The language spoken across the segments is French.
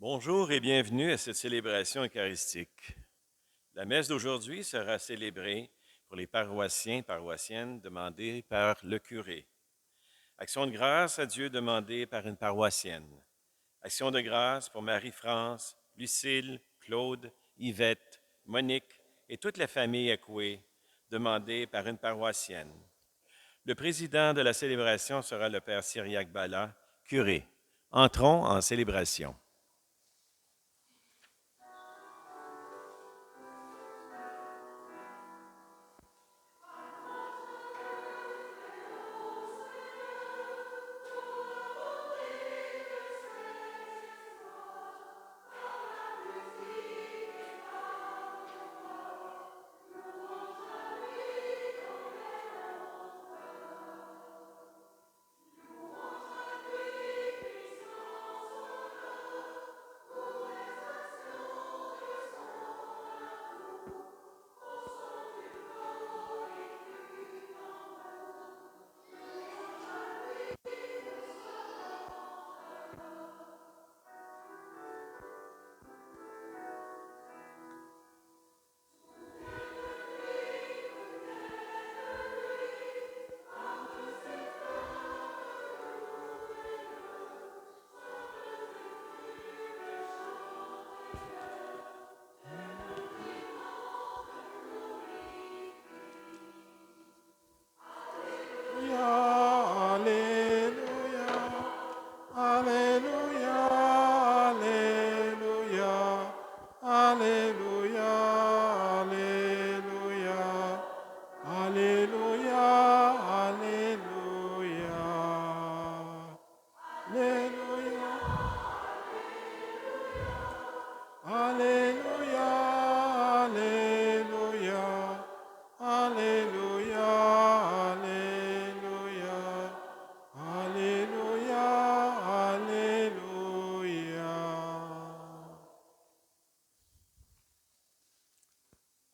Bonjour et bienvenue à cette célébration eucharistique. La messe d'aujourd'hui sera célébrée pour les paroissiens, paroissiennes demandés par le curé. Action de grâce à Dieu demandée par une paroissienne. Action de grâce pour Marie-France, Lucille, Claude, Yvette, Monique et toute la famille Acoué, demandée par une paroissienne. Le président de la célébration sera le Père Cyriaque Bala, curé. Entrons en célébration.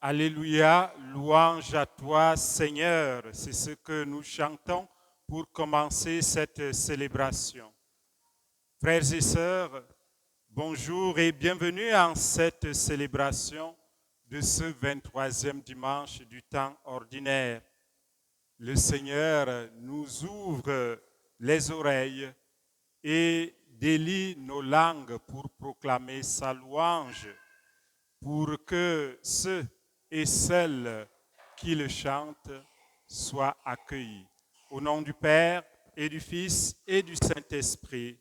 Alléluia, louange à toi Seigneur. C'est ce que nous chantons pour commencer cette célébration. Frères et sœurs, bonjour et bienvenue en cette célébration de ce 23e dimanche du temps ordinaire. Le Seigneur nous ouvre les oreilles et délie nos langues pour proclamer sa louange, pour que ceux et celles qui le chantent soient accueillis. Au nom du Père et du Fils et du Saint-Esprit,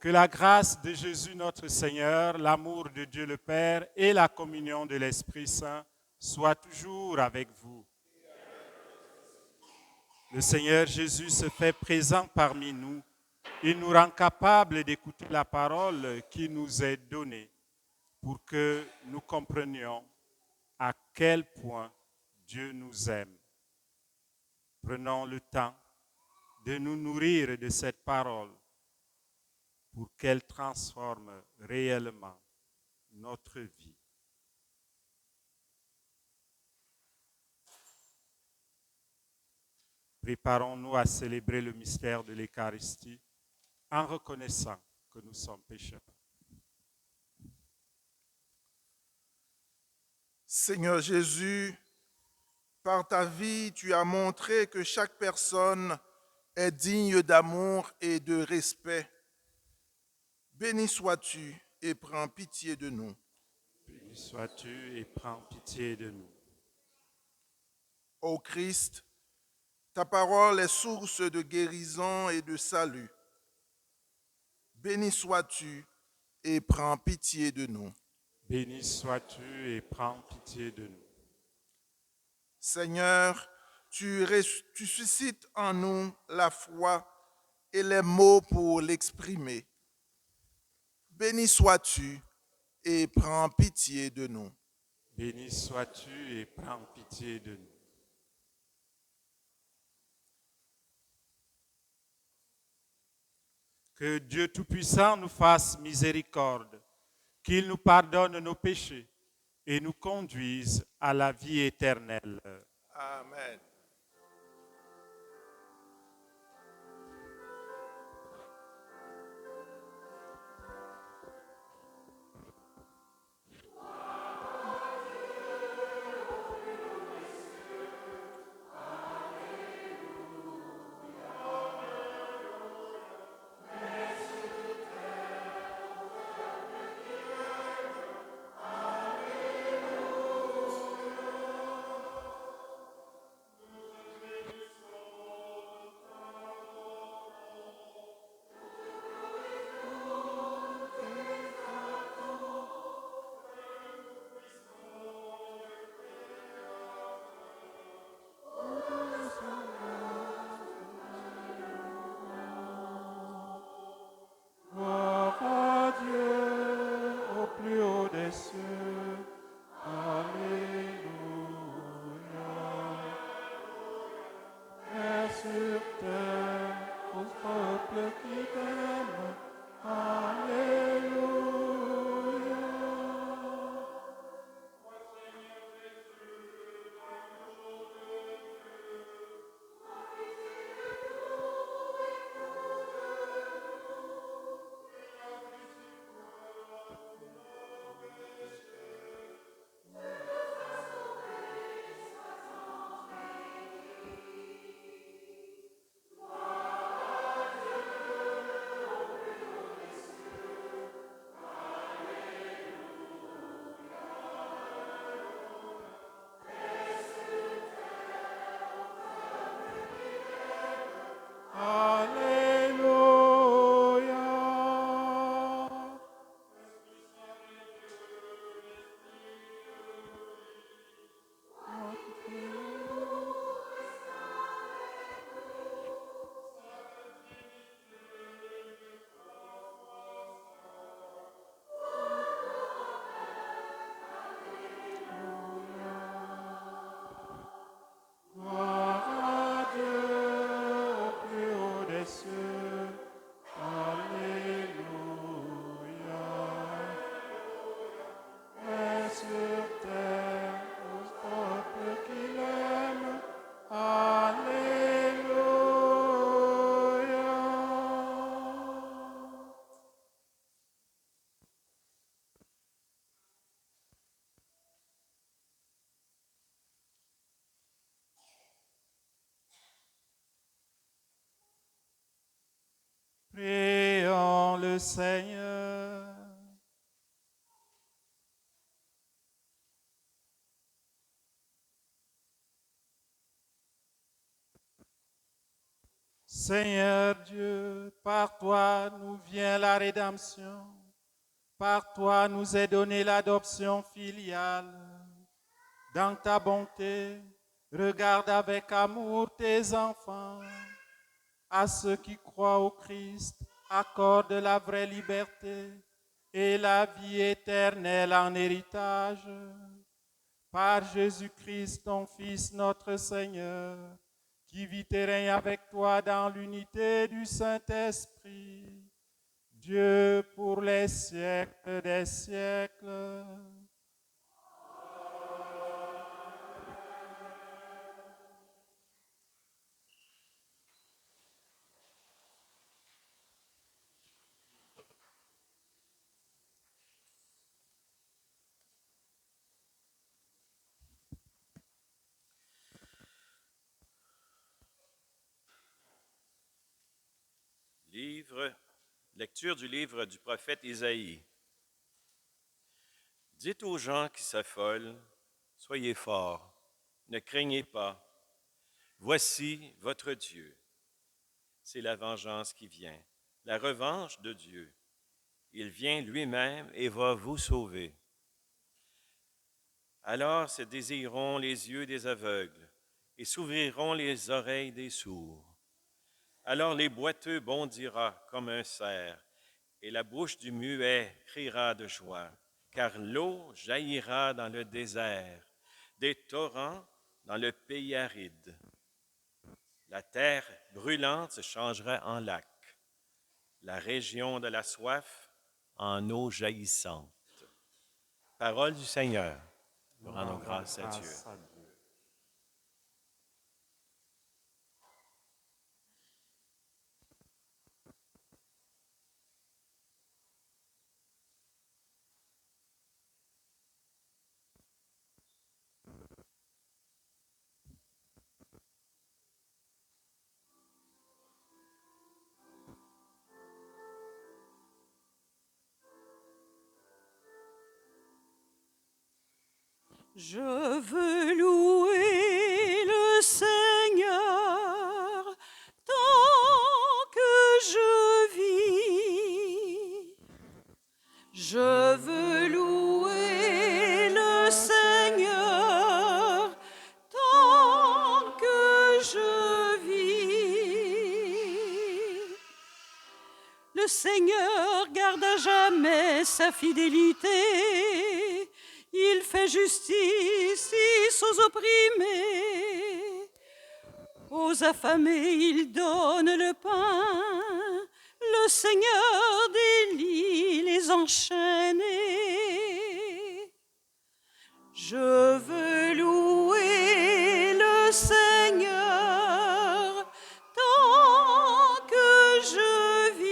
que la grâce de Jésus notre Seigneur, l'amour de Dieu le Père et la communion de l'Esprit Saint soient toujours avec vous. Le Seigneur Jésus se fait présent parmi nous. Il nous rend capables d'écouter la parole qui nous est donnée pour que nous comprenions à quel point Dieu nous aime. Prenons le temps de nous nourrir de cette parole pour qu'elle transforme réellement notre vie. Préparons-nous à célébrer le mystère de l'Eucharistie en reconnaissant que nous sommes pécheurs. Seigneur Jésus, par ta vie, tu as montré que chaque personne est digne d'amour et de respect. Béni sois-tu et prends pitié de nous. Béni sois-tu et prends pitié de nous. Ô Christ, ta parole est source de guérison et de salut. Béni sois-tu et prends pitié de nous. Béni sois-tu et prends pitié de nous. Seigneur, tu suscites en nous la foi et les mots pour l'exprimer. Béni sois-tu et prends pitié de nous. Béni sois-tu et prends pitié de nous. Que Dieu Tout-Puissant nous fasse miséricorde, qu'il nous pardonne nos péchés et nous conduise à la vie éternelle. Amen. le Seigneur. Seigneur Dieu, par toi nous vient la rédemption, par toi nous est donnée l'adoption filiale. Dans ta bonté, regarde avec amour tes enfants. À ceux qui croient au Christ, accorde la vraie liberté et la vie éternelle en héritage. Par Jésus-Christ, ton Fils, notre Seigneur, qui vit et règne avec toi dans l'unité du Saint-Esprit, Dieu pour les siècles des siècles. Lecture du livre du prophète Isaïe. Dites aux gens qui s'affolent, soyez forts, ne craignez pas. Voici votre Dieu. C'est la vengeance qui vient, la revanche de Dieu. Il vient lui-même et va vous sauver. Alors se désireront les yeux des aveugles et s'ouvriront les oreilles des sourds. Alors les boiteux bondira comme un cerf, et la bouche du muet criera de joie, car l'eau jaillira dans le désert, des torrents dans le pays aride. La terre brûlante se changera en lac, la région de la soif en eau jaillissante. Parole du Seigneur. Nous rendons grâce à Dieu. Je veux louer le Seigneur tant que je vis. Je veux louer le Seigneur tant que je vis. Le Seigneur garde à jamais sa fidélité. Il fait justice aux opprimés. Aux affamés, il donne le pain. Le Seigneur délie les enchaînés. Je veux louer le Seigneur tant que je vis.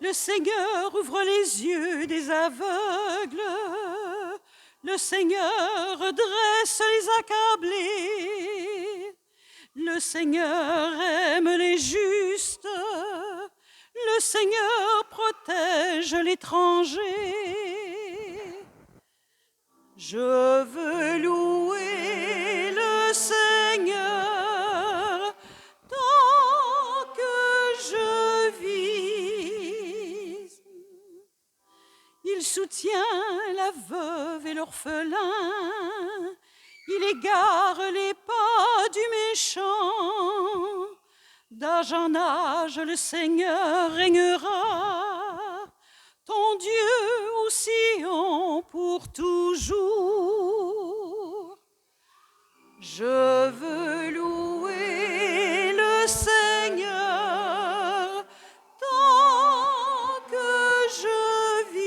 Le Seigneur ouvre les yeux des aveugles. Le Seigneur redresse les accablés. Le Seigneur aime les justes. Le Seigneur protège l'étranger. Je veux louer le Seigneur tant que je vis. Il soutient la veuve et l'orphelin. Il égare les pas du méchant. D'âge en âge, le Seigneur régnera. Ton Dieu au Sion pour toujours. Je veux louer le Seigneur tant que je vis.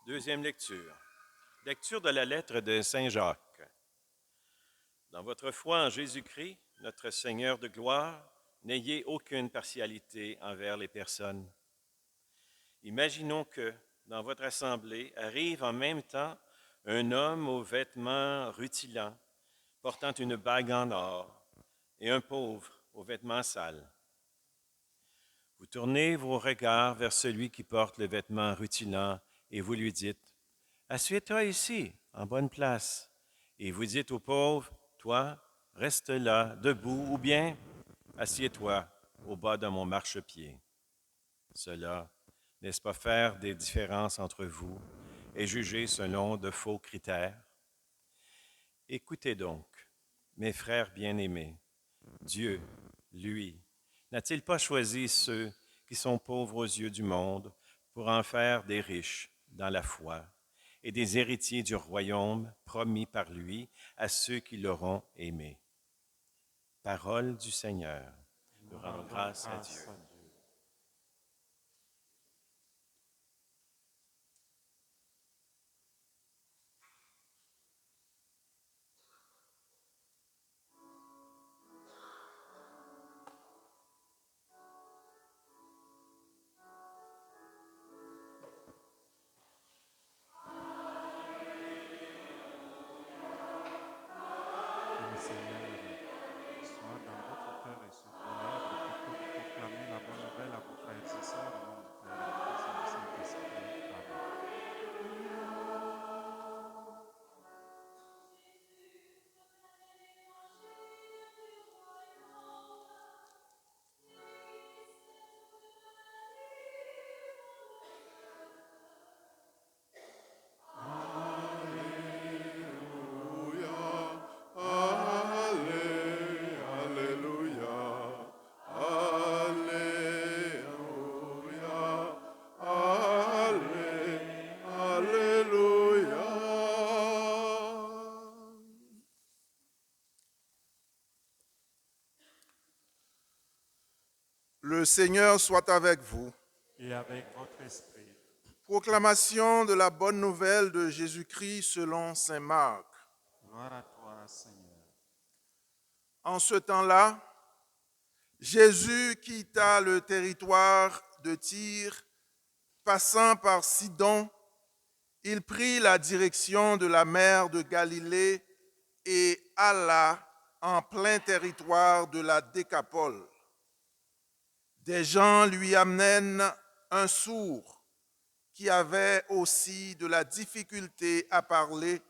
Deuxième lecture. Lecture de la lettre de Saint Jacques. Dans votre foi en Jésus-Christ, notre Seigneur de gloire, n'ayez aucune partialité envers les personnes. Imaginons que, dans votre assemblée, arrive en même temps un homme aux vêtements rutilants, portant une bague en or, et un pauvre aux vêtements sales. Vous tournez vos regards vers celui qui porte le vêtement rutilant et vous lui dites, « Assieds-toi ici, en bonne place. » Et vous dites au pauvre, « Toi, reste là, debout, ou bien assieds-toi au bas de mon marchepied. » Cela, n'est-ce pas faire des différences entre vous et juger selon de faux critères? Écoutez donc, mes frères bien-aimés, Dieu, lui, n'a-t-il pas choisi ceux qui sont pauvres aux yeux du monde pour en faire des riches dans la foi et des héritiers du royaume promis par lui à ceux qui l'auront aimé? Parole du Seigneur. Nous rendons grâce à Dieu. Que le Seigneur soit dans votre cœur et sur vos lèvres pour que vous proclamez la bonne nouvelle à vos frères et sœurs au nom du Père et du Fils et du Saint-Esprit. Amen. Le Seigneur soit avec vous. Et avec votre esprit. Proclamation de la bonne nouvelle de Jésus-Christ selon saint Marc. Gloire à toi, Seigneur. En ce temps-là, Jésus quitta le territoire de Tyr, passant par Sidon, il prit la direction de la mer de Galilée et alla en plein territoire de la Décapole. Des gens lui amenèrent un sourd qui avait aussi de la difficulté à parler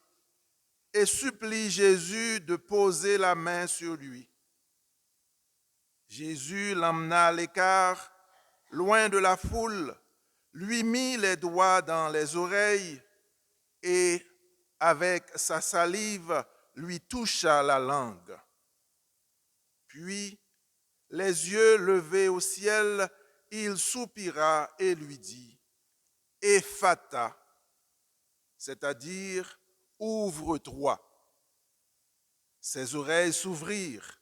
et supplie Jésus de poser la main sur lui. Jésus l'emmena à l'écart, loin de la foule, lui mit les doigts dans les oreilles et, avec sa salive, lui toucha la langue. Puis, les yeux levés au ciel, il soupira et lui dit, « Ephata », c'est-à-dire « ouvre-toi ». Ses oreilles s'ouvrirent,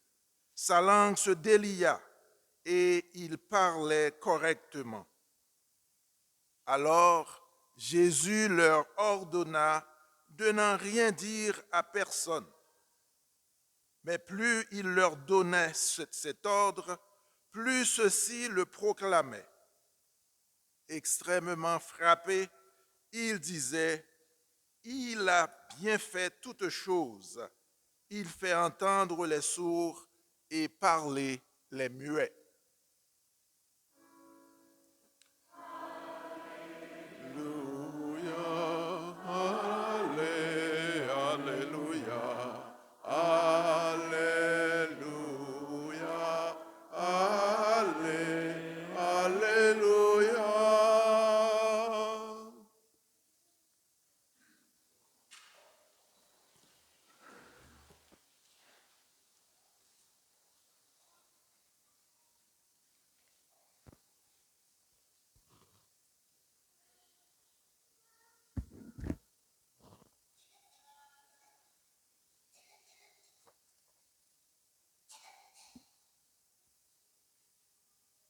sa langue se délia et il parlait correctement. Alors Jésus leur ordonna de n'en rien dire à personne. Mais plus il leur donnait cet ordre, plus ceux-ci le proclamaient. Extrêmement frappé, il disait, « Il a bien fait toutes choses. Il fait entendre les sourds et parler les muets. »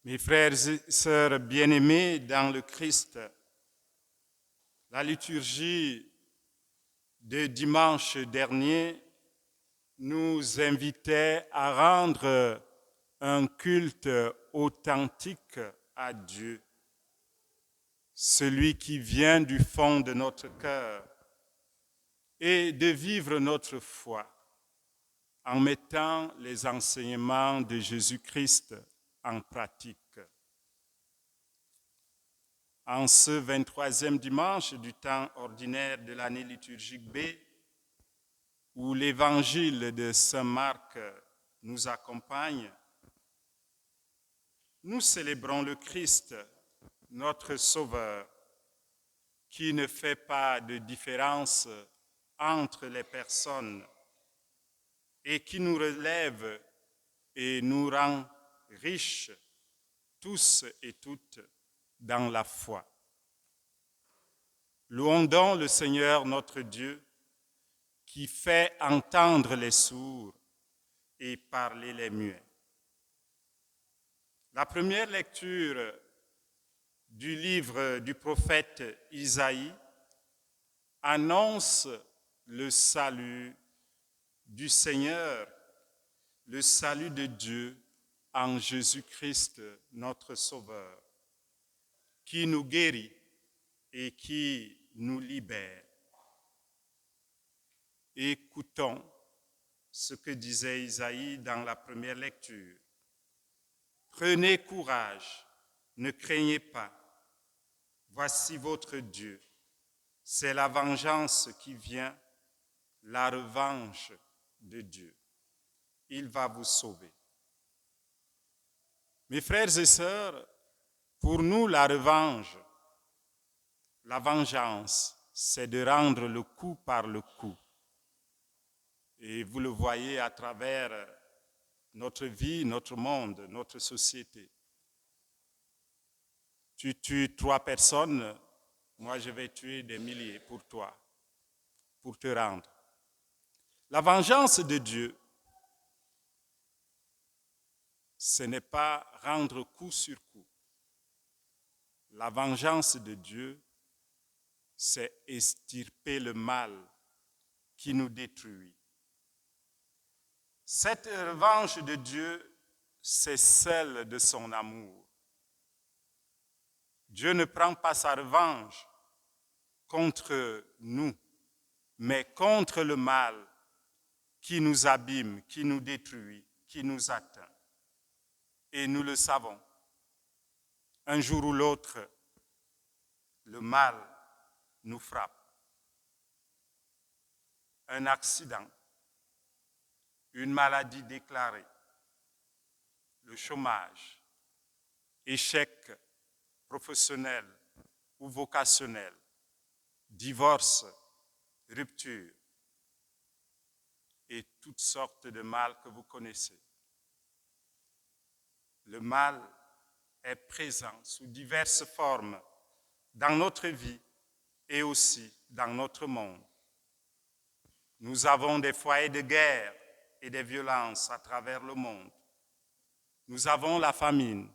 Mes frères et sœurs bien-aimés dans le Christ, la liturgie de dimanche dernier nous invitait à rendre un culte authentique à Dieu, celui qui vient du fond de notre cœur, et de vivre notre foi en mettant les enseignements de Jésus-Christ en pratique. En ce 23e dimanche du temps ordinaire de l'année liturgique B, où l'évangile de Saint Marc nous accompagne, nous célébrons le Christ, notre Sauveur, qui ne fait pas de différence entre les personnes et qui nous relève et nous rend riches, tous et toutes, dans la foi. Louons donc le Seigneur notre Dieu, qui fait entendre les sourds et parler les muets. La première lecture du livre du prophète Isaïe annonce le salut du Seigneur, le salut de Dieu en Jésus-Christ, notre Sauveur, qui nous guérit et qui nous libère. Écoutons ce que disait Isaïe dans la première lecture. Prenez courage, ne craignez pas. Voici votre Dieu. C'est la vengeance qui vient, la revanche de Dieu. Il va vous sauver. Mes frères et sœurs, pour nous, la revanche, la vengeance, c'est de rendre le coup par le coup. Et vous le voyez à travers notre vie, notre monde, notre société. Tu tues 3 personnes, moi je vais tuer des milliers pour toi, pour te rendre. La vengeance de Dieu, ce n'est pas rendre coup sur coup. La vengeance de Dieu, c'est extirper le mal qui nous détruit. Cette revanche de Dieu, c'est celle de son amour. Dieu ne prend pas sa revanche contre nous, mais contre le mal qui nous abîme, qui nous détruit, qui nous atteint. Et nous le savons. Un jour ou l'autre, le mal nous frappe. Un accident, une maladie déclarée, le chômage, échec professionnel ou vocationnel, divorce, rupture et toutes sortes de mal que vous connaissez. Le mal est présent sous diverses formes dans notre vie et aussi dans notre monde. Nous avons des foyers de guerre et des violences à travers le monde. Nous avons la famine.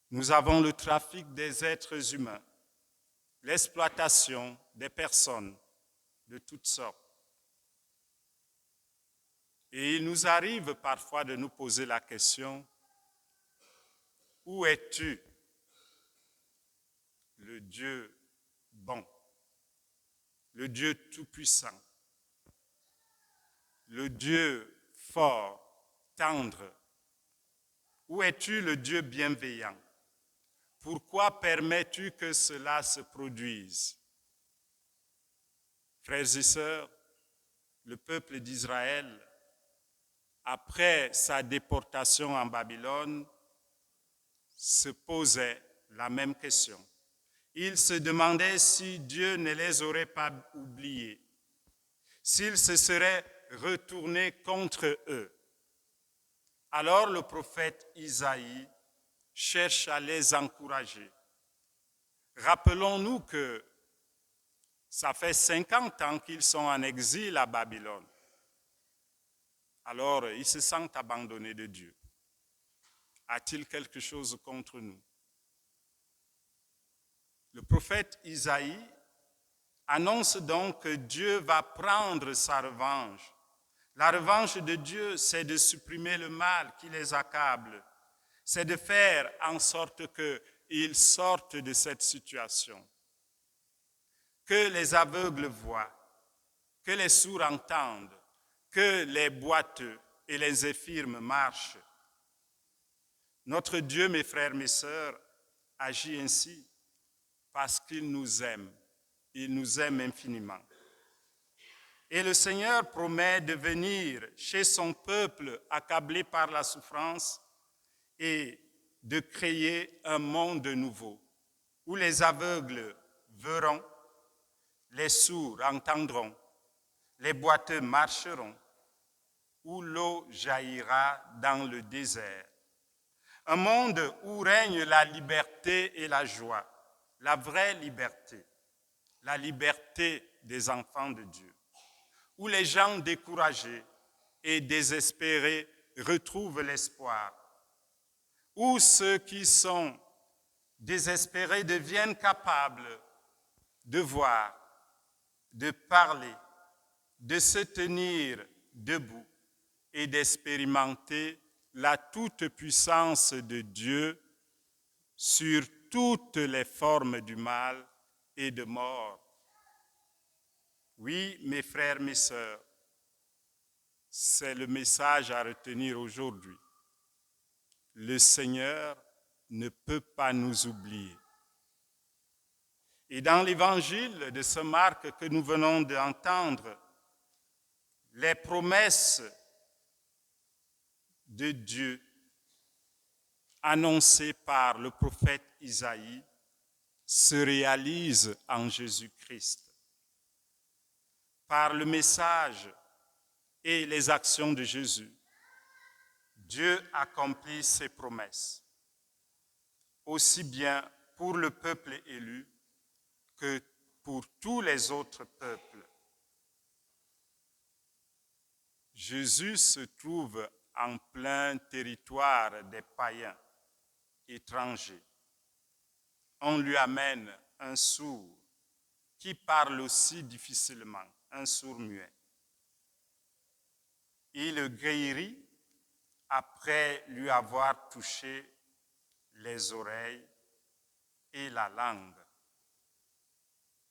Nous avons le trafic des êtres humains, l'exploitation des personnes de toutes sortes. Et il nous arrive parfois de nous poser la question, où es-tu, le Dieu bon, le Dieu tout-puissant, le Dieu fort, tendre? Où es-tu, le Dieu bienveillant? Pourquoi permets-tu que cela se produise? Frères et sœurs, le peuple d'Israël, après sa déportation en Babylone, se posait la même question. Ils se demandaient si Dieu ne les aurait pas oubliés, s'il se serait retourné contre eux. Alors le prophète Isaïe cherche à les encourager. Rappelons-nous que ça fait 50 ans qu'ils sont en exil à Babylone. Alors, ils se sentent abandonnés de Dieu. A-t-il quelque chose contre nous? Le prophète Isaïe annonce donc que Dieu va prendre sa revanche. La revanche de Dieu, c'est de supprimer le mal qui les accable. C'est de faire en sorte qu'ils sortent de cette situation. Que les aveugles voient, que les sourds entendent, que les boiteux et les infirmes marchent. Notre Dieu, mes frères, mes sœurs, agit ainsi parce qu'il nous aime. Il nous aime infiniment. Et le Seigneur promet de venir chez son peuple accablé par la souffrance et de créer un monde nouveau où les aveugles verront, les sourds entendront, les boiteux marcheront, où l'eau jaillira dans le désert. Un monde où règne la liberté et la joie, la vraie liberté, la liberté des enfants de Dieu, où les gens découragés et désespérés retrouvent l'espoir, où ceux qui sont désespérés deviennent capables de voir, de parler, de se tenir debout et d'expérimenter la toute-puissance de Dieu sur toutes les formes du mal et de mort. Oui, mes frères, mes sœurs, c'est le message à retenir aujourd'hui. Le Seigneur ne peut pas nous oublier. Et dans l'évangile de saint Marc que nous venons d'entendre, les promesses de Dieu annoncées par le prophète Isaïe se réalisent en Jésus-Christ. Par le message et les actions de Jésus, Dieu accomplit ses promesses, aussi bien pour le peuple élu que pour tous les autres peuples. Jésus se trouve en plein territoire des païens étrangers. On lui amène un sourd qui parle aussi difficilement, un sourd muet. Il le guérit après lui avoir touché les oreilles et la langue.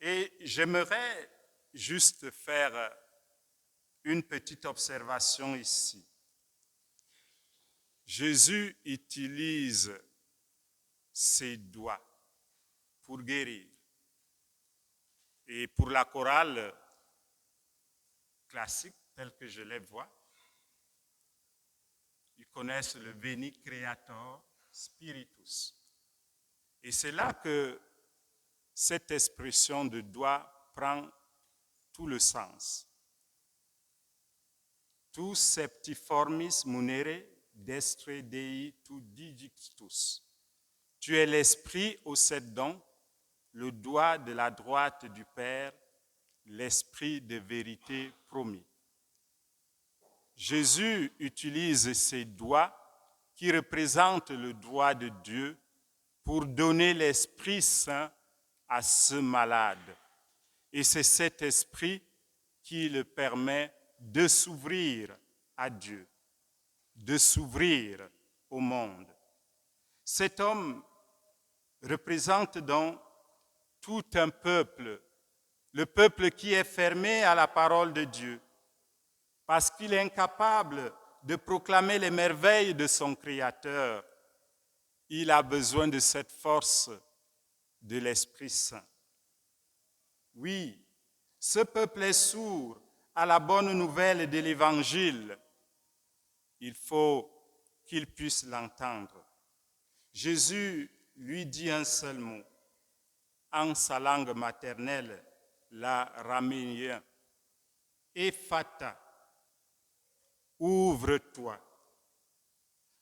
Et j'aimerais juste faire une petite observation ici. Jésus utilise ses doigts pour guérir. Et pour la chorale classique, telle que je les vois, ils connaissent le Veni Creator Spiritus. Et c'est là que cette expression de doigt prend tout le sens. Tu septiformis munere destre Dei tu digictus. Tu es l'esprit aux 7 dons, le doigt de la droite du Père, l'esprit de vérité promis. Jésus utilise ses doigts qui représentent le doigt de Dieu pour donner l'Esprit Saint à ce malade. Et c'est cet esprit qui le permet de s'ouvrir à Dieu, de s'ouvrir au monde. Cet homme représente donc tout un peuple, le peuple qui est fermé à la parole de Dieu, parce qu'il est incapable de proclamer les merveilles de son Créateur. Il a besoin de cette force de l'Esprit Saint. Oui, ce peuple est sourd à la bonne nouvelle de l'Évangile. Il faut qu'il puisse l'entendre. Jésus lui dit un seul mot, en sa langue maternelle, l'araméen, Ephata, ouvre-toi.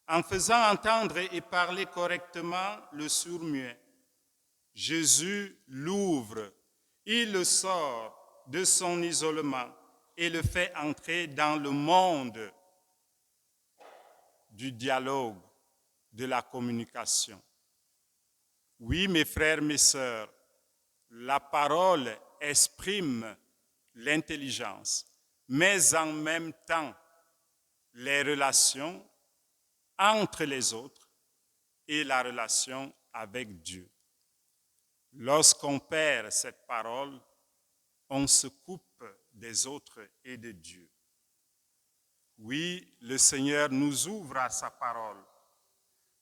En faisant entendre et parler correctement le sourd-muet, Jésus l'ouvre, il le sort de son isolement et le fait entrer dans le monde du dialogue, de la communication. Oui, mes frères, mes sœurs, la parole exprime l'intelligence, mais en même temps les relations entre les autres et la relation avec Dieu. Lorsqu'on perd cette parole, on se coupe des autres et de Dieu. Oui, le Seigneur nous ouvre à sa parole.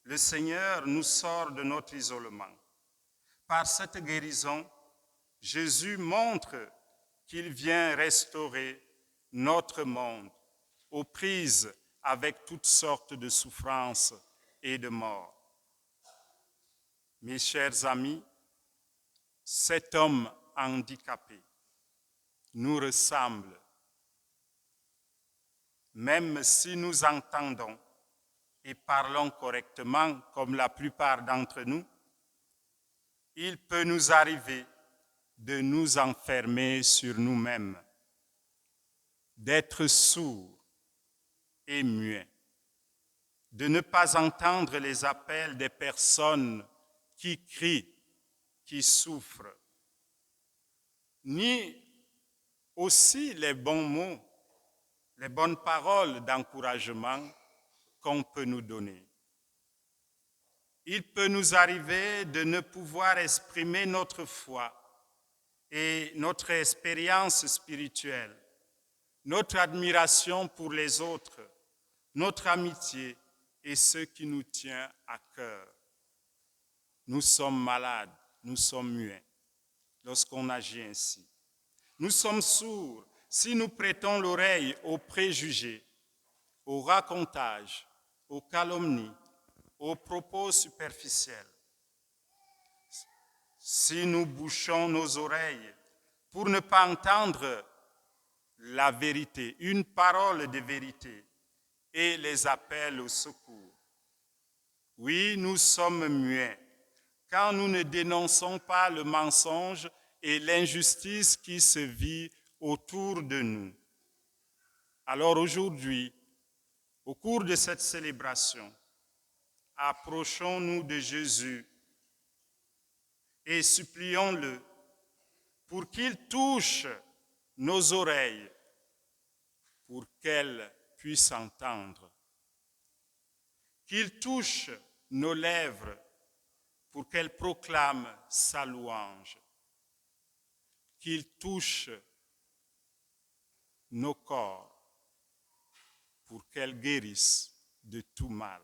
Le Seigneur nous sort de notre isolement. Par cette guérison, Jésus montre qu'il vient restaurer notre monde aux prises avec toutes sortes de souffrances et de morts. Mes chers amis, cet homme handicapé nous ressemble, même si nous entendons et parlons correctement comme la plupart d'entre nous, il peut nous arriver de nous enfermer sur nous-mêmes, d'être sourds et muets, de ne pas entendre les appels des personnes qui crient, qui souffrent, ni aussi les bons mots, les bonnes paroles d'encouragement qu'on peut nous donner. Il peut nous arriver de ne pouvoir exprimer notre foi et notre expérience spirituelle, notre admiration pour les autres, notre amitié et ce qui nous tient à cœur. Nous sommes malades, nous sommes muets lorsqu'on agit ainsi. Nous sommes sourds si nous prêtons l'oreille aux préjugés, aux racontages, aux calomnies, aux propos superficiels. Si nous bouchons nos oreilles pour ne pas entendre la vérité, une parole de vérité et les appels au secours. Oui, nous sommes muets quand nous ne dénonçons pas le mensonge et l'injustice qui se vit autour de nous. Alors aujourd'hui, au cours de cette célébration, approchons-nous de Jésus et supplions-le pour qu'il touche nos oreilles, pour qu'elles puissent entendre, qu'il touche nos lèvres pour qu'elles proclament sa louange, qu'il touche nos corps pour qu'elles guérissent de tout mal.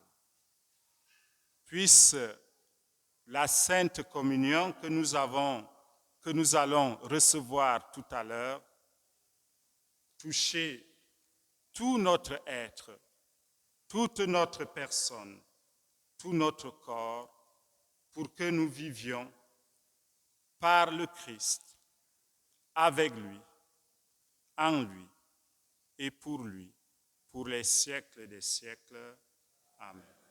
Puisse la Sainte Communion que nous allons recevoir tout à l'heure toucher tout notre être, toute notre personne, tout notre corps, pour que nous vivions par le Christ, avec lui, en lui et pour lui, pour les siècles des siècles. Amen.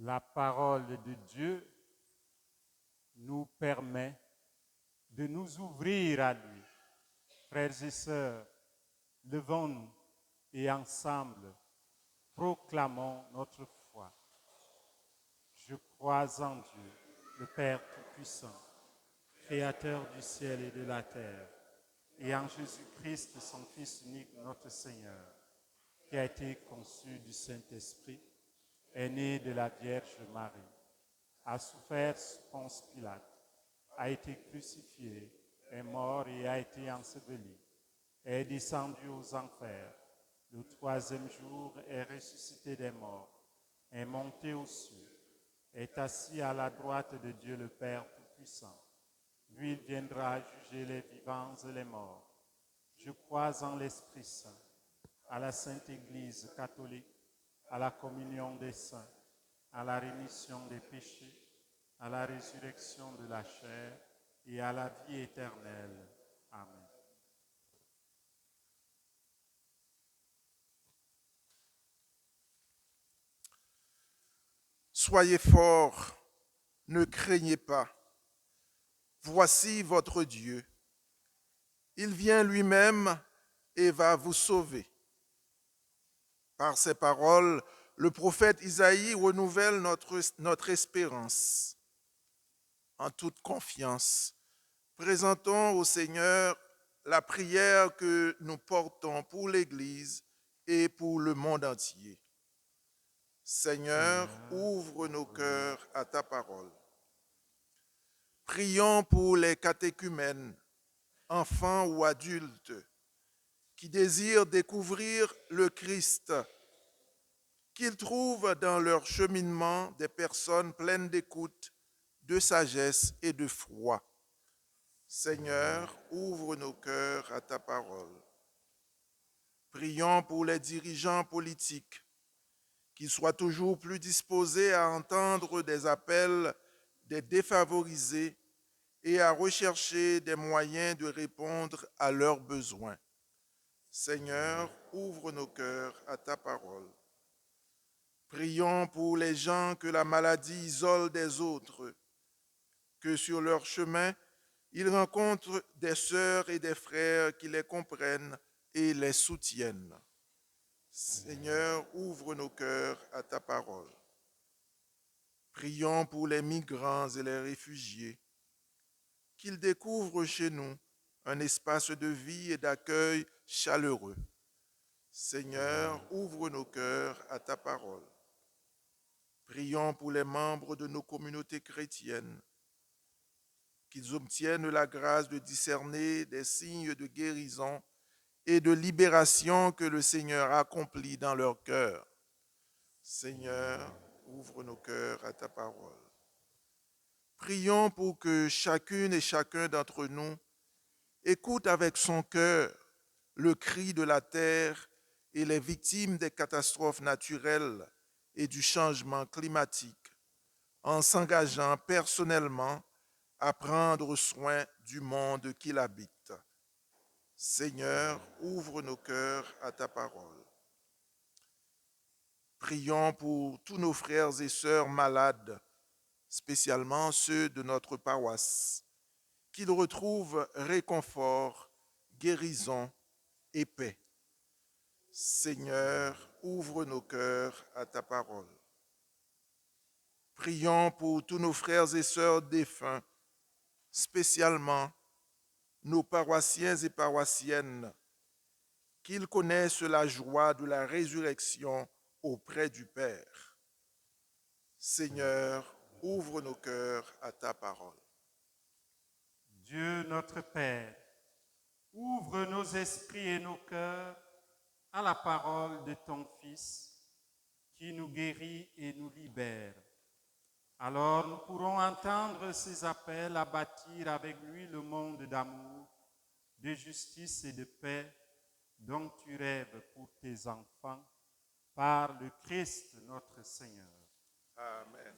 La parole de Dieu nous permet de nous ouvrir à lui. Frères et sœurs, levons-nous et ensemble proclamons notre foi. Je crois en Dieu, le Père Tout-Puissant, Créateur du ciel et de la terre, et en Jésus-Christ, son Fils unique, notre Seigneur, qui a été conçu du Saint-Esprit, est né de la Vierge Marie, a souffert sous Ponce Pilate, a été crucifié, est mort et a été enseveli, est descendu aux enfers, le troisième jour est ressuscité des morts, est monté aux cieux, est assis à la droite de Dieu le Père Tout-Puissant. Lui, il viendra juger les vivants et les morts. Je crois en l'Esprit Saint, à la Sainte Église catholique, à la communion des saints, à la rémission des péchés, à la résurrection de la chair et à la vie éternelle. Amen. Soyez forts, ne craignez pas. Voici votre Dieu. Il vient lui-même et va vous sauver. Par ces paroles, le prophète Isaïe renouvelle notre espérance. En toute confiance, présentons au Seigneur la prière que nous portons pour l'Église et pour le monde entier. Seigneur, ouvre nos cœurs à ta parole. Prions pour les catéchumènes, enfants ou adultes, qui désirent découvrir le Christ, qu'ils trouvent dans leur cheminement des personnes pleines d'écoute, de sagesse et de foi. Seigneur, ouvre nos cœurs à ta parole. Prions pour les dirigeants politiques, qu'ils soient toujours plus disposés à entendre des appels des défavorisés et à rechercher des moyens de répondre à leurs besoins. Seigneur, ouvre nos cœurs à ta parole. Prions pour les gens que la maladie isole des autres, que sur leur chemin, ils rencontrent des sœurs et des frères qui les comprennent et les soutiennent. Seigneur, ouvre nos cœurs à ta parole. Prions pour les migrants et les réfugiés, qu'ils découvrent chez nous un espace de vie et d'accueil chaleureux. Seigneur, ouvre nos cœurs à ta parole. Prions pour les membres de nos communautés chrétiennes, qu'ils obtiennent la grâce de discerner des signes de guérison et de libération que le Seigneur accomplit dans leur cœur. Seigneur, ouvre nos cœurs à ta parole. Prions pour que chacune et chacun d'entre nous écoute avec son cœur le cri de la terre et les victimes des catastrophes naturelles et du changement climatique, en s'engageant personnellement à prendre soin du monde qu'il habite. Seigneur, ouvre nos cœurs à ta parole. Prions pour tous nos frères et sœurs malades, spécialement ceux de notre paroisse, qu'ils retrouvent réconfort, guérison et paix. Seigneur, ouvre nos cœurs à ta parole. Prions pour tous nos frères et sœurs défunts, spécialement nos paroissiens et paroissiennes, qu'ils connaissent la joie de la résurrection auprès du Père. Seigneur, ouvre nos cœurs à ta parole. Dieu notre Père, ouvre nos esprits et nos cœurs à la parole de ton Fils, qui nous guérit et nous libère. Alors nous pourrons entendre ses appels à bâtir avec lui le monde d'amour, de justice et de paix dont tu rêves pour tes enfants, par le Christ notre Seigneur. Amen.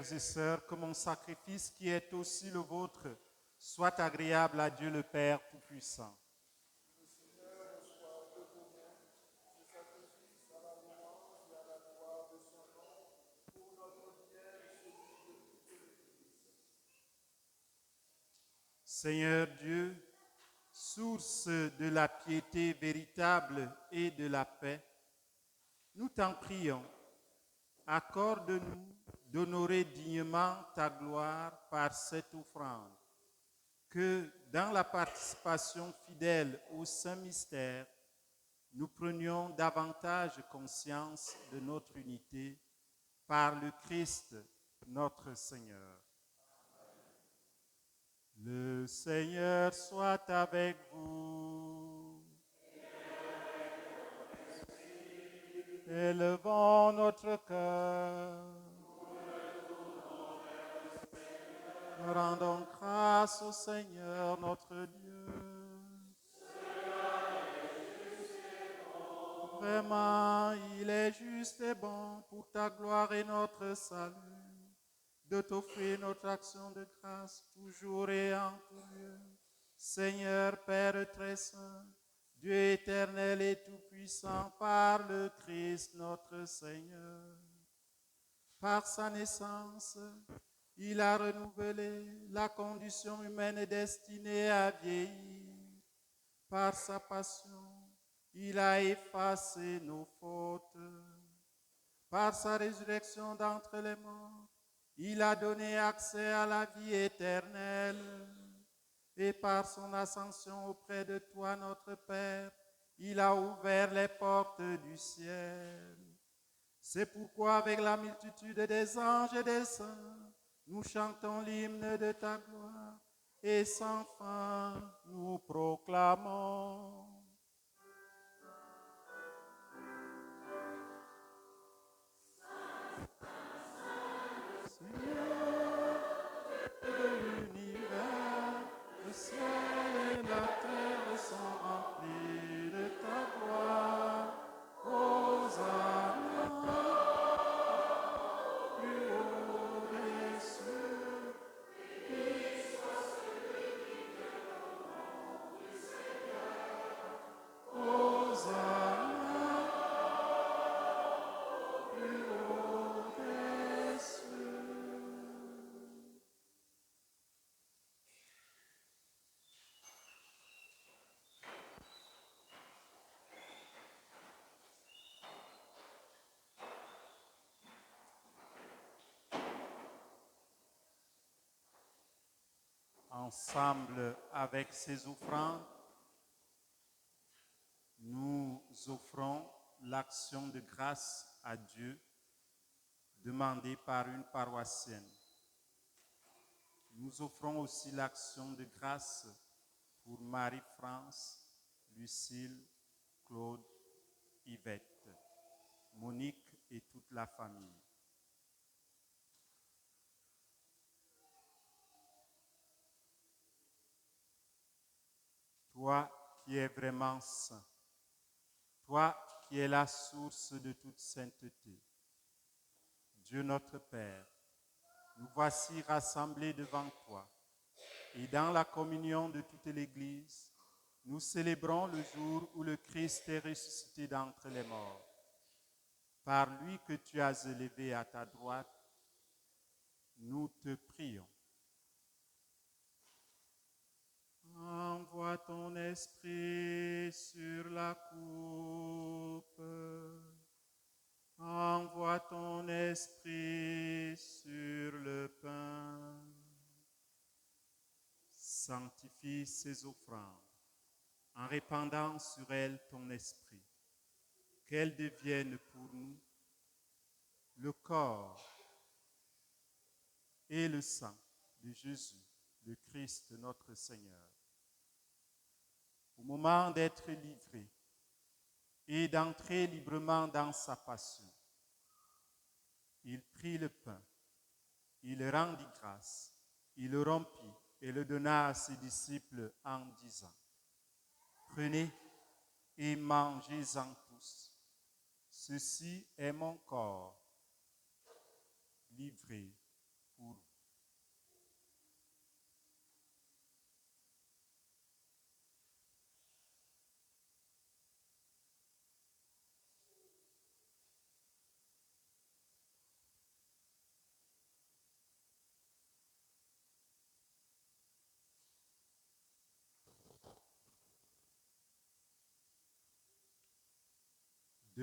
frères et sœurs, que mon sacrifice qui est aussi le vôtre soit agréable à Dieu le Père Tout-Puissant. Seigneur Dieu, source de la piété véritable et de la paix, nous t'en prions, accorde-nous d'honorer dignement ta gloire par cette offrande, que dans la participation fidèle au Saint Mystère, nous prenions davantage conscience de notre unité par le Christ notre Seigneur. Le Seigneur soit avec vous. Élevons notre cœur. Nous rendons grâce au Seigneur notre Dieu. Vraiment, il est juste et bon pour ta gloire et notre salut de t'offrir notre action de grâce toujours et en tout lieu. Seigneur Père très saint, Dieu éternel et tout-puissant, par le Christ notre Seigneur. Par sa naissance, il a renouvelé la condition humaine destinée à vieillir. Par sa passion, il a effacé nos fautes. Par sa résurrection d'entre les morts, il a donné accès à la vie éternelle. Et par son ascension auprès de toi, notre Père, il a ouvert les portes du ciel. C'est pourquoi, avec la multitude des anges et des saints, nous chantons l'hymne de ta gloire et sans fin nous proclamons. Seigneur de l'univers, le ciel et la terre sont remplis de ta gloire. Hosanna, plus haut des cieux. Hosanna, plus haut des cieux. Ensemble avec ces offrandes, nous offrons l'action de grâce à Dieu demandée par une paroissienne. Nous offrons aussi l'action de grâce pour Marie-France, Lucille, Claude, Yvette, Monique et toute la famille. Toi qui es vraiment saint, toi qui es la source de toute sainteté, Dieu notre Père, nous voici rassemblés devant toi et dans la communion de toute l'Église, nous célébrons le jour où le Christ est ressuscité d'entre les morts. Par lui que tu as élevé à ta droite, nous te prions. Envoie ton esprit sur la coupe. Envoie ton esprit sur le pain. Sanctifie ces offrandes en répandant sur elles ton esprit, qu'elles deviennent pour nous le corps et le sang de Jésus, le Christ notre Seigneur. Au moment d'être livré et d'entrer librement dans sa passion, il prit le pain, il rendit grâce, il le rompit et le donna à ses disciples en disant: Prenez et mangez-en tous. Ceci est mon corps livré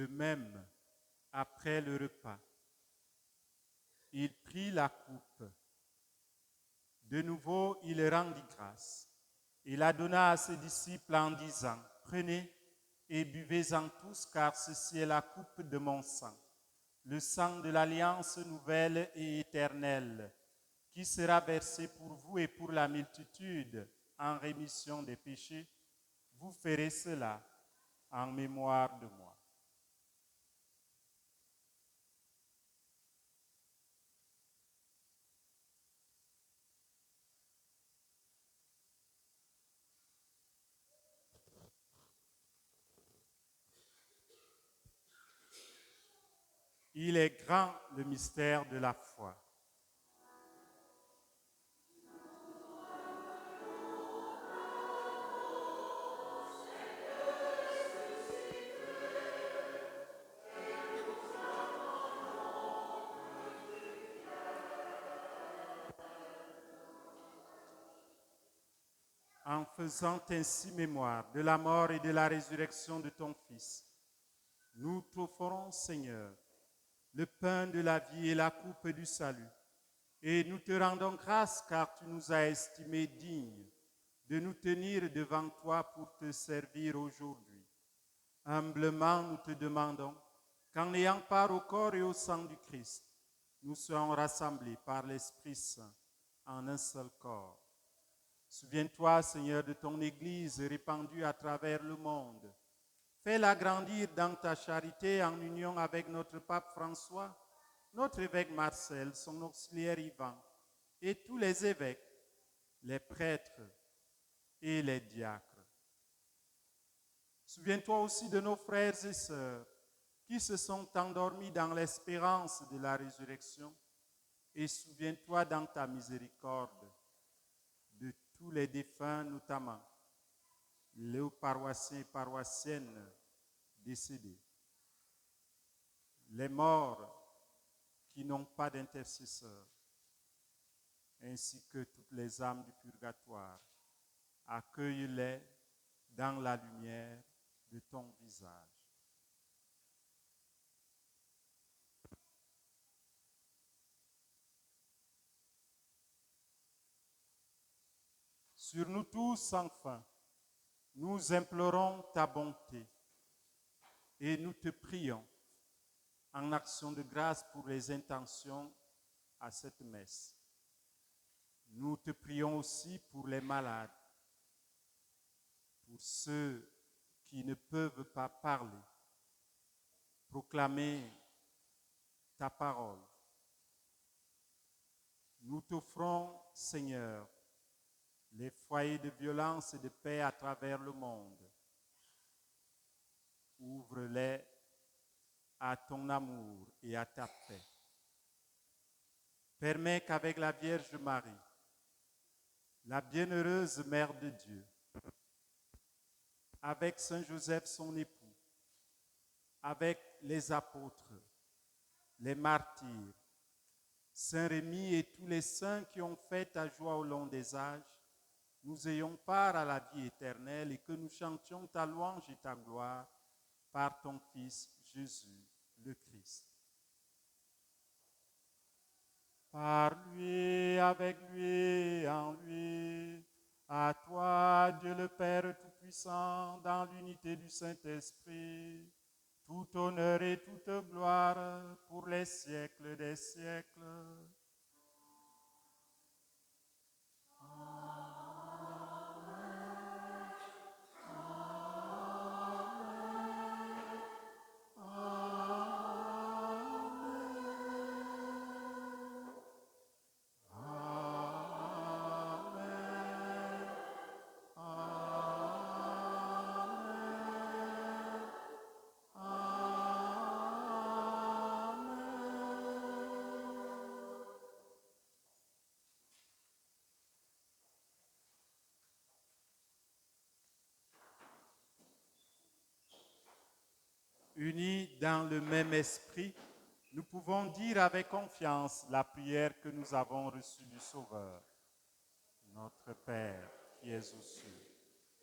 De même, après le repas, il prit la coupe. De nouveau, il rendit grâce. Il la donna à ses disciples en disant, « Prenez et buvez-en tous, car ceci est la coupe de mon sang, le sang de l'alliance nouvelle et éternelle, qui sera versé pour vous et pour la multitude en rémission des péchés. Vous ferez cela en mémoire de moi. » Il est grand le mystère de la foi. En faisant ainsi mémoire de la mort et de la résurrection de ton Fils, nous t'offrons, Seigneur, le pain de la vie et la coupe du salut, et nous te rendons grâce car tu nous as estimés dignes de nous tenir devant toi pour te servir aujourd'hui. Humblement, nous te demandons qu'en ayant part au corps et au sang du Christ, nous soyons rassemblés par l'Esprit Saint en un seul corps. Souviens-toi, Seigneur, de ton Église répandue à travers le monde. Fais-la grandir dans ta charité en union avec notre pape François, notre évêque Marcel, son auxiliaire Ivan, et tous les évêques, les prêtres et les diacres. Souviens-toi aussi de nos frères et sœurs qui se sont endormis dans l'espérance de la résurrection, et souviens-toi dans ta miséricorde de tous les défunts, notamment les paroissiens et paroissiennes décédés, les morts qui n'ont pas d'intercesseur, ainsi que toutes les âmes du purgatoire. Accueille-les dans la lumière de ton visage. Sur nous tous, enfin, nous implorons ta bonté et nous te prions en action de grâce pour les intentions à cette messe. Nous te prions aussi pour les malades, pour ceux qui ne peuvent pas parler, proclamer ta parole. Nous t'offrons, Seigneur, les foyers de violence et de paix à travers le monde. Ouvre-les à ton amour et à ta paix. Permets qu'avec la Vierge Marie, la bienheureuse Mère de Dieu, avec Saint Joseph son époux, avec les apôtres, les martyrs, Saint Rémy et tous les saints qui ont fait ta joie au long des âges, nous ayons part à la vie éternelle et que nous chantions ta louange et ta gloire par ton Fils Jésus le Christ. Par lui, avec lui, en lui, à toi, Dieu le Père Tout-Puissant, dans l'unité du Saint-Esprit, tout honneur et toute gloire pour les siècles des siècles. Unis dans le même esprit, nous pouvons dire avec confiance la prière que nous avons reçue du Sauveur. Notre Père qui es aux cieux,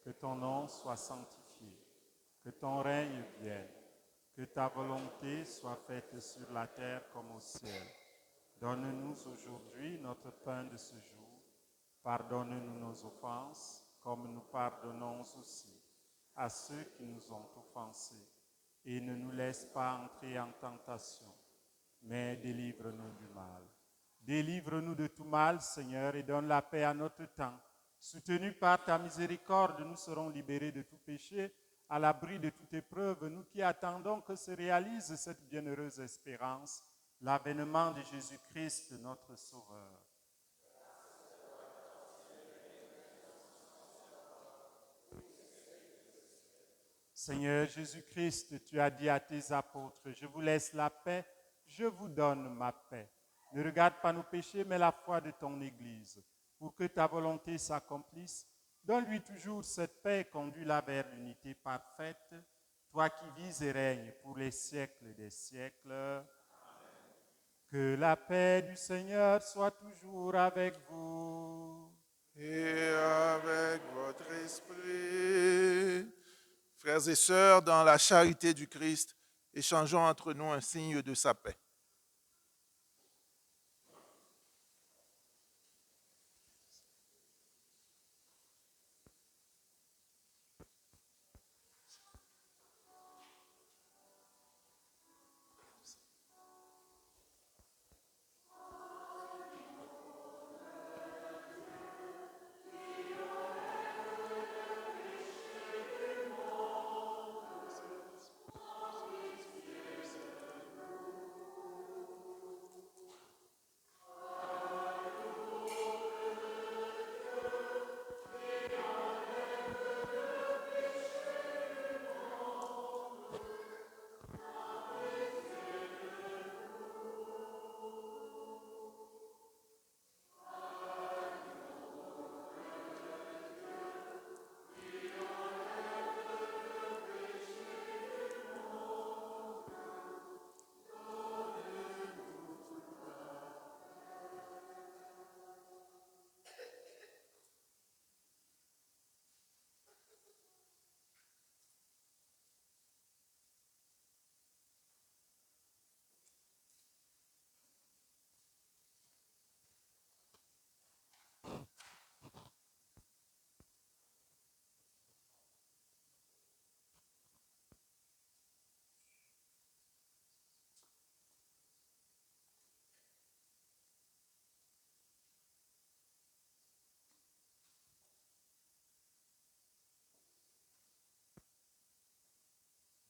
que ton nom soit sanctifié, que ton règne vienne, Que ta volonté soit faite sur la terre comme au ciel. Donne-nous aujourd'hui notre pain de ce jour. Pardonne-nous nos offenses, comme nous pardonnons aussi à ceux qui nous ont offensés. Et ne nous laisse pas entrer en tentation, mais délivre-nous du mal. Délivre-nous de tout mal, Seigneur, et donne la paix à notre temps. Soutenus par ta miséricorde, nous serons libérés de tout péché, à l'abri de toute épreuve, nous qui attendons que se réalise cette bienheureuse espérance, l'avènement de Jésus-Christ, notre Sauveur. Seigneur Jésus-Christ, tu as dit à tes apôtres, je vous laisse la paix, je vous donne ma paix. Ne regarde pas nos péchés, mais la foi de ton Église. Pour que ta volonté s'accomplisse, donne-lui toujours cette paix, conduis-la vers l'unité parfaite, toi qui vis et règnes pour les siècles des siècles. Amen. Que la paix du Seigneur soit toujours avec vous. Et avec votre esprit. Frères et sœurs, dans la charité du Christ, échangeons entre nous un signe de sa paix.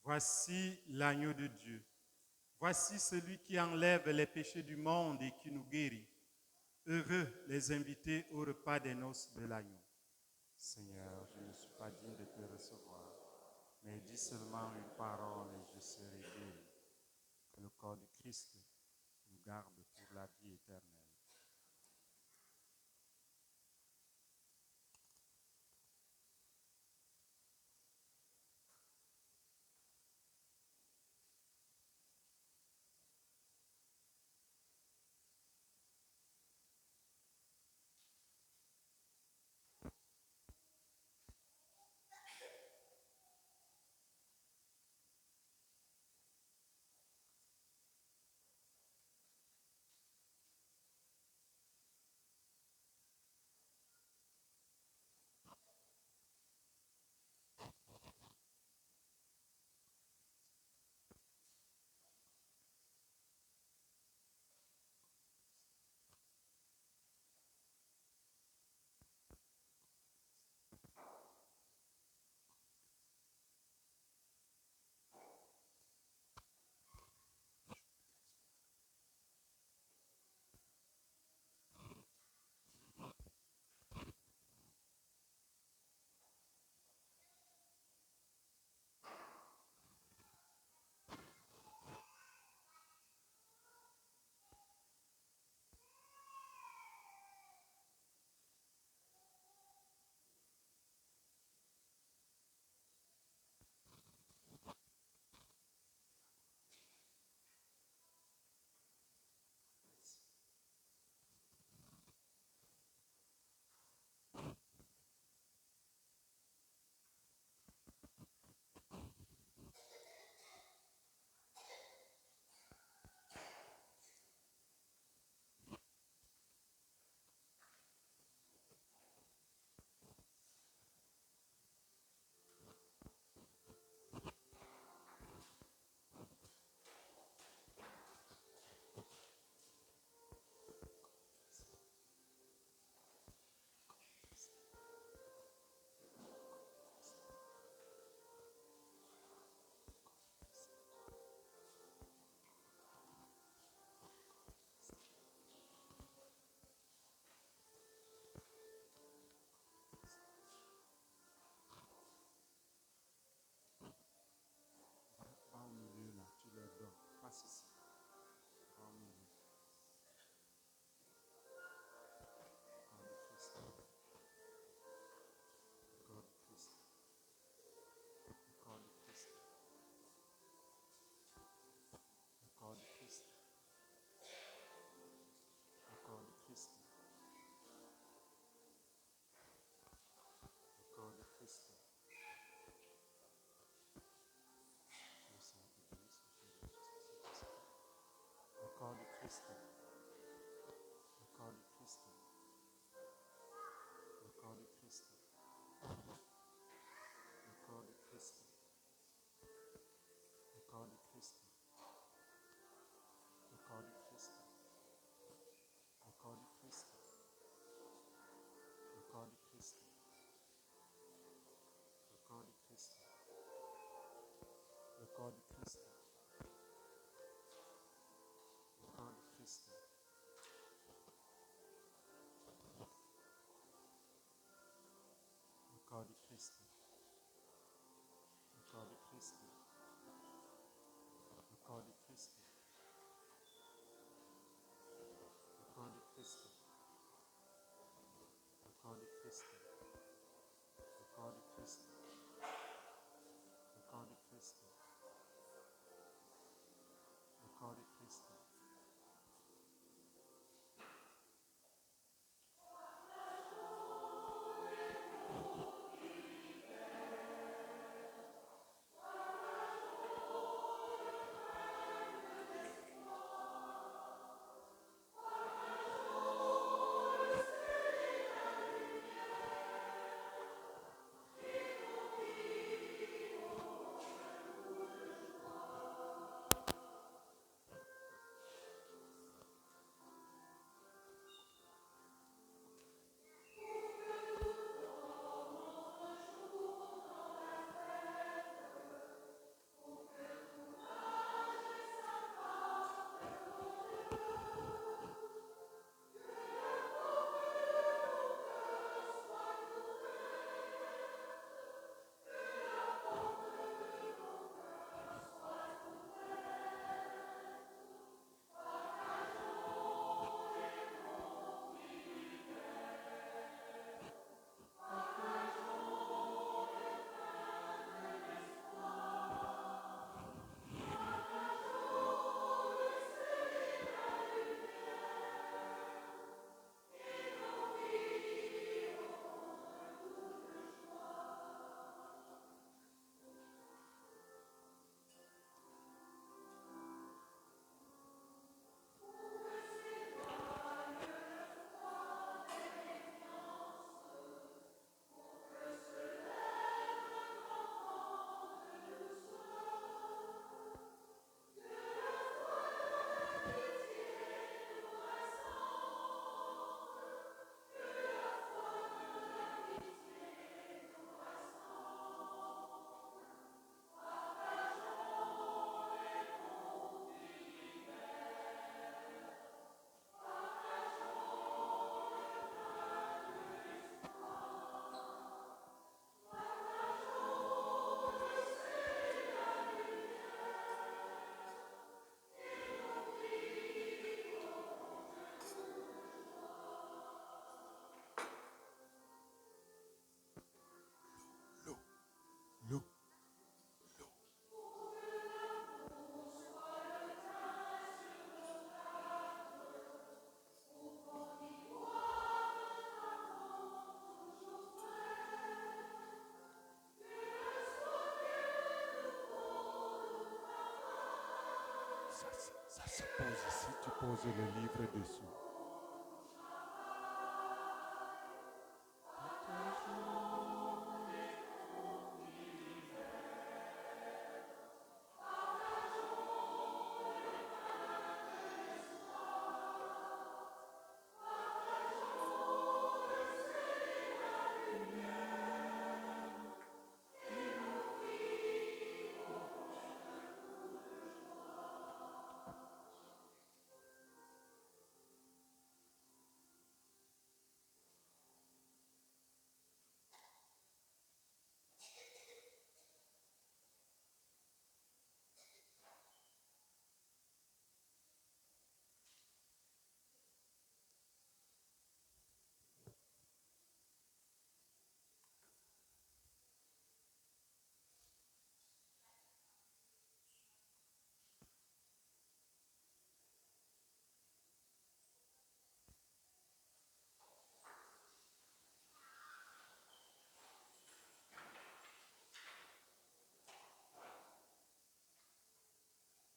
Voici l'agneau de Dieu. Voici celui qui enlève les péchés du monde et qui nous guérit. Heureux les invités au repas des noces de l'agneau. Seigneur, je ne suis pas digne de te recevoir, mais dis seulement une parole et je serai guéri. Que le corps du Christ nous garde pour la vie éternelle. pose le livre dessus.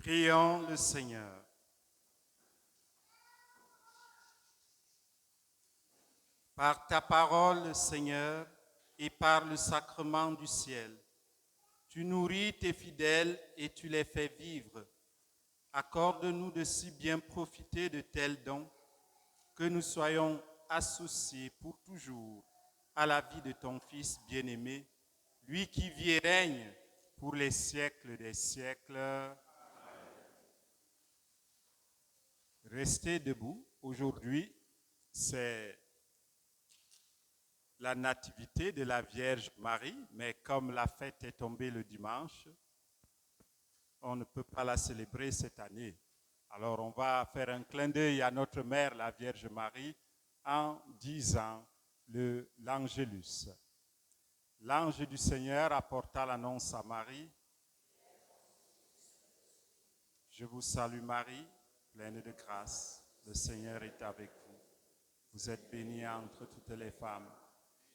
Prions le Seigneur. Par ta parole, Seigneur, et par le sacrement du ciel, tu nourris tes fidèles et tu les fais vivre. Accorde-nous de si bien profiter de tels dons que nous soyons associés pour toujours à la vie de ton Fils bien-aimé, lui qui vit et règne pour les siècles des siècles. Restez debout. Aujourd'hui, c'est la nativité de la Vierge Marie, mais comme la fête est tombée le dimanche, on ne peut pas la célébrer cette année. Alors on va faire un clin d'œil à notre mère, la Vierge Marie, en disant l'Angélus. L'ange du Seigneur apporta l'annonce à Marie. Je vous salue Marie, pleine de grâce, le Seigneur est avec vous. Vous êtes bénie entre toutes les femmes,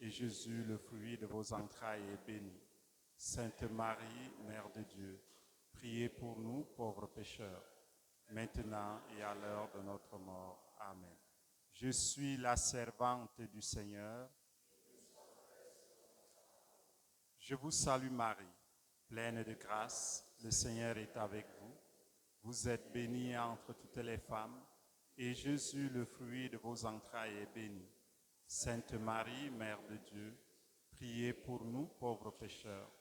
et Jésus, le fruit de vos entrailles, est béni. Sainte Marie, Mère de Dieu, priez pour nous, pauvres pécheurs, maintenant et à l'heure de notre mort. Amen. Je suis la servante du Seigneur. Je vous salue Marie, pleine de grâce, le Seigneur est avec vous. Vous êtes bénie entre toutes les femmes, et Jésus, le fruit de vos entrailles, est béni. Sainte Marie, Mère de Dieu, priez pour nous, pauvres pécheurs,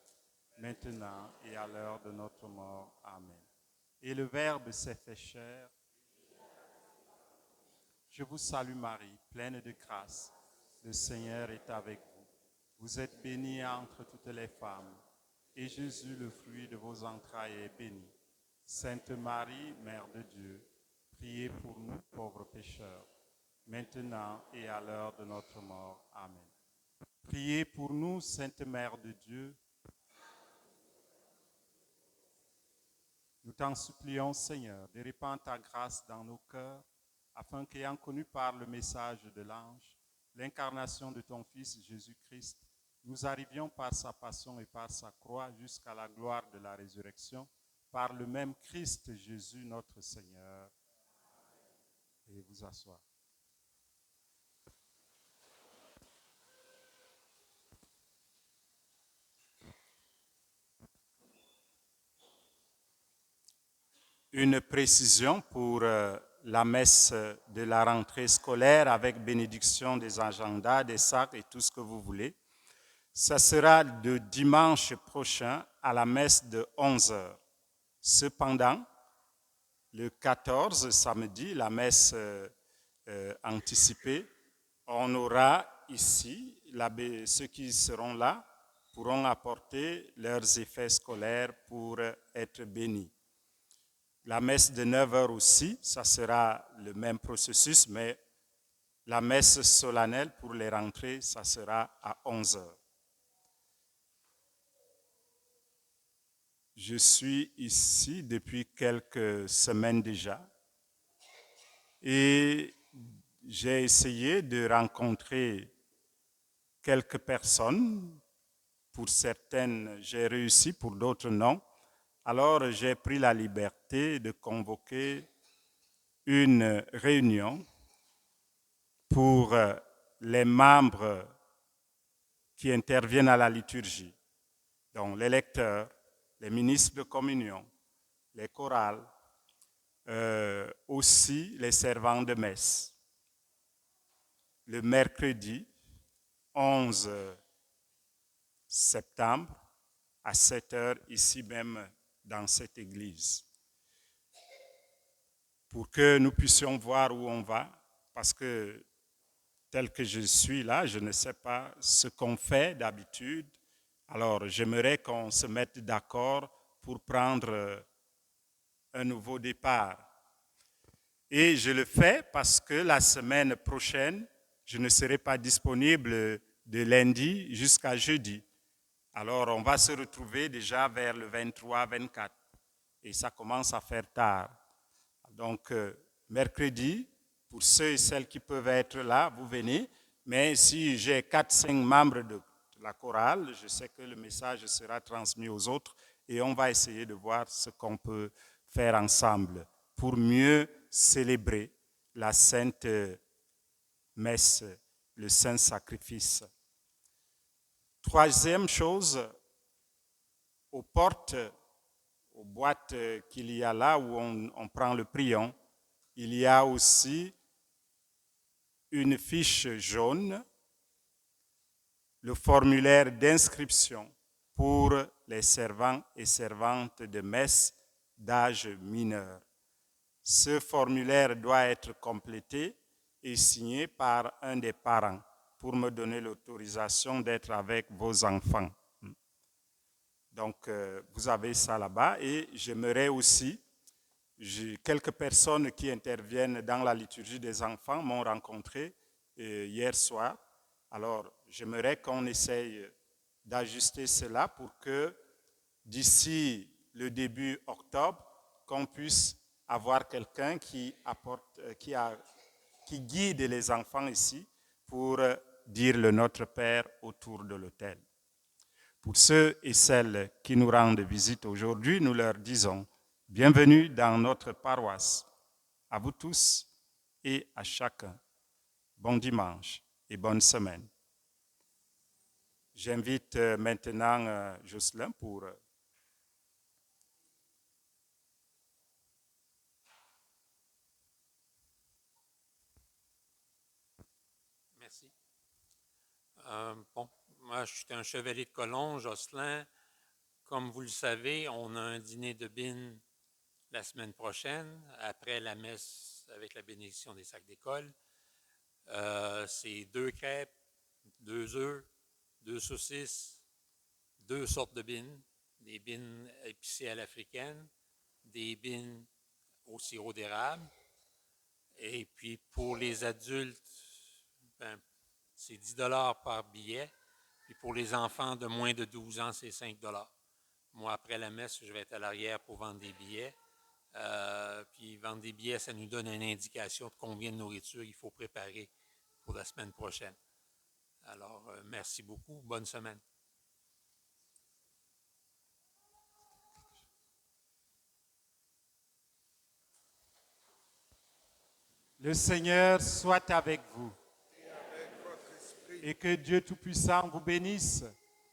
maintenant et à l'heure de notre mort. Amen. Et le Verbe s'est fait chair. Je vous salue Marie, pleine de grâce, le Seigneur est avec vous. Vous êtes bénie entre toutes les femmes, et Jésus, le fruit de vos entrailles, est béni. Sainte Marie, Mère de Dieu, priez pour nous, pauvres pécheurs, maintenant et à l'heure de notre mort. Amen. Priez pour nous, Sainte Mère de Dieu. Nous t'en supplions, Seigneur, de répandre ta grâce dans nos cœurs, afin qu'ayant connu par le message de l'ange l'incarnation de ton Fils Jésus-Christ, nous arrivions par sa passion et par sa croix jusqu'à la gloire de la résurrection, par le même Christ Jésus notre Seigneur. Et vous asseoir. Une précision pour la messe de la rentrée scolaire avec bénédiction des agendas, des sacs et tout ce que vous voulez. Ça sera le dimanche prochain à la messe de 11h. Cependant, le 14, samedi, la messe anticipée, on aura ici, ceux qui seront là pourront apporter leurs effets scolaires pour être bénis. La messe de 9h aussi, ça sera le même processus, mais la messe solennelle pour les rentrées, ça sera à 11h. Je suis ici depuis quelques semaines déjà et j'ai essayé de rencontrer quelques personnes. Pour certaines, j'ai réussi, pour d'autres, non. Alors, j'ai pris la liberté de convoquer une réunion pour les membres qui interviennent à la liturgie. Donc les lecteurs, les ministres de communion, les chorales, aussi les servants de messe. Le mercredi 11 septembre à 7 heures, ici même dans cette église. Pour que nous puissions voir où on va, parce que tel que je suis là, je ne sais pas ce qu'on fait d'habitude. Alors, j'aimerais qu'on se mette d'accord pour prendre un nouveau départ. Et je le fais parce que la semaine prochaine, je ne serai pas disponible de lundi jusqu'à jeudi. Alors, on va se retrouver déjà vers le 23-24 et ça commence à faire tard. Donc, mercredi, pour ceux et celles qui peuvent être là, vous venez. Mais si j'ai 4-5 membres de la chorale, je sais que le message sera transmis aux autres et on va essayer de voir ce qu'on peut faire ensemble pour mieux célébrer la sainte messe, le saint sacrifice. Troisième chose, aux portes, aux boîtes qu'il y a là où on prend le prion, il y a aussi une fiche jaune, le formulaire d'inscription pour les servants et servantes de messe d'âge mineur. Ce formulaire doit être complété et signé par un des parents pour me donner l'autorisation d'être avec vos enfants. Donc, vous avez ça là-bas et j'aimerais aussi, quelques personnes qui interviennent dans la liturgie des enfants m'ont rencontré hier soir. Alors, j'aimerais qu'on essaye d'ajuster cela pour que d'ici le début octobre, qu'on puisse avoir quelqu'un qui guide les enfants ici pour dire le Notre Père autour de l'autel. Pour ceux et celles qui nous rendent visite aujourd'hui, nous leur disons bienvenue dans notre paroisse. À vous tous et à chacun. Bon dimanche et bonne semaine. J'invite maintenant Jocelyn pour... Merci. Moi, je suis un chevalier de colon, Jocelyn. Comme vous le savez, on a un dîner de bine la semaine prochaine, après la messe avec la bénédiction des sacs d'école. C'est 2 crêpes, 2 œufs, 2 saucisses, 2 sortes de bines, des bines épicées à l'africaine, des bines au sirop d'érable. Et puis pour les adultes, c'est 10 $ par billet. Puis pour les enfants de moins de 12 ans, c'est 5 $. Moi, après la messe, je vais être à l'arrière pour vendre des billets. Puis vendre des billets, ça nous donne une indication de combien de nourriture il faut préparer pour la semaine prochaine. Alors, merci beaucoup. Bonne semaine. Le Seigneur soit avec vous. Et que Dieu Tout-Puissant vous bénisse,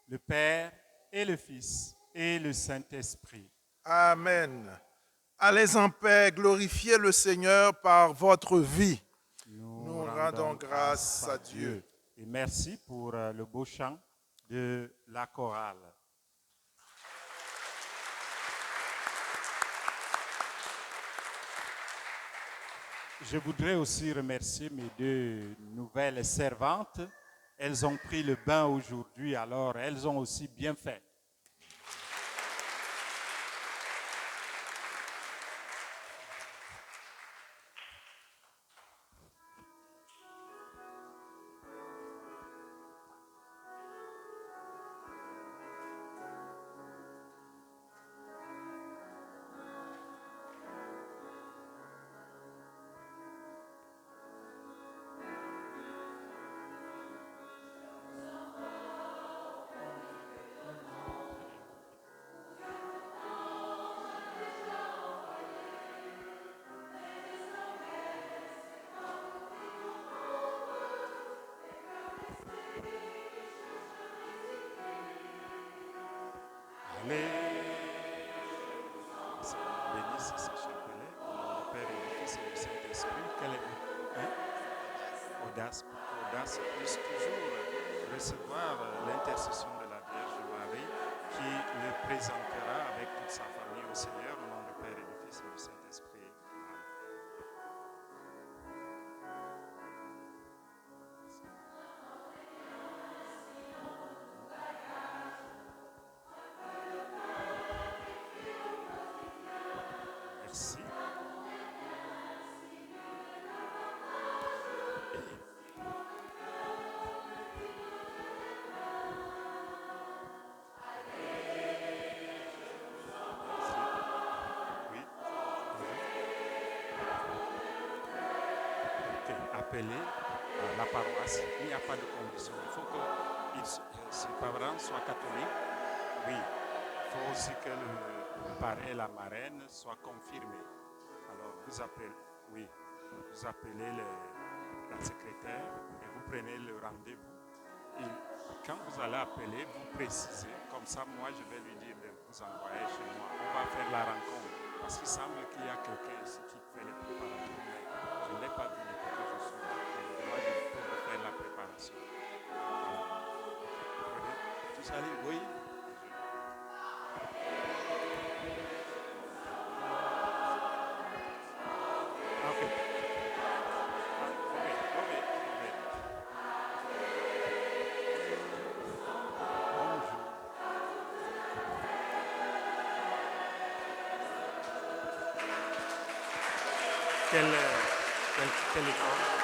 le Père et le Fils et le Saint-Esprit. Amen. Allez en paix, glorifiez le Seigneur par votre vie. Nous rendons grâce à Dieu. Et merci pour le beau chant de la chorale. Je voudrais aussi remercier mes 2 nouvelles servantes. Elles ont pris le bain aujourd'hui, alors elles ont aussi bien fait. Bénisse ce chapelet au nom du Père et du Fils et du Saint-Esprit. Quelle est audace, pour qu'audace puisse toujours recevoir l'intercession de la Vierge Marie qui le présentera avec toute sa famille au Seigneur au nom du Père et du Fils et du Saint-Esprit. Amen. Merci. Oui. Ok. Appeler la paroisse, il n'y a pas de condition. Il faut que ses parents soient catholiques. Oui. Il faut aussi que le parrain et la marraine soient confirmés. Alors, vous appelez, oui, vous appelez la secrétaire et vous prenez le rendez-vous. Et quand vous allez appeler, vous précisez. Comme ça, moi, je vais lui dire de vous envoyer chez moi. On va faire la rencontre. Parce qu'il semble qu'il y a quelqu'un ici qui fait les préparatifs. Mais je ne l'ai pas vu depuis que je suis là. Et moi, je peux vous faire la préparation. Voilà. Tous allez, oui. Ok. Bonjour. Quelle école?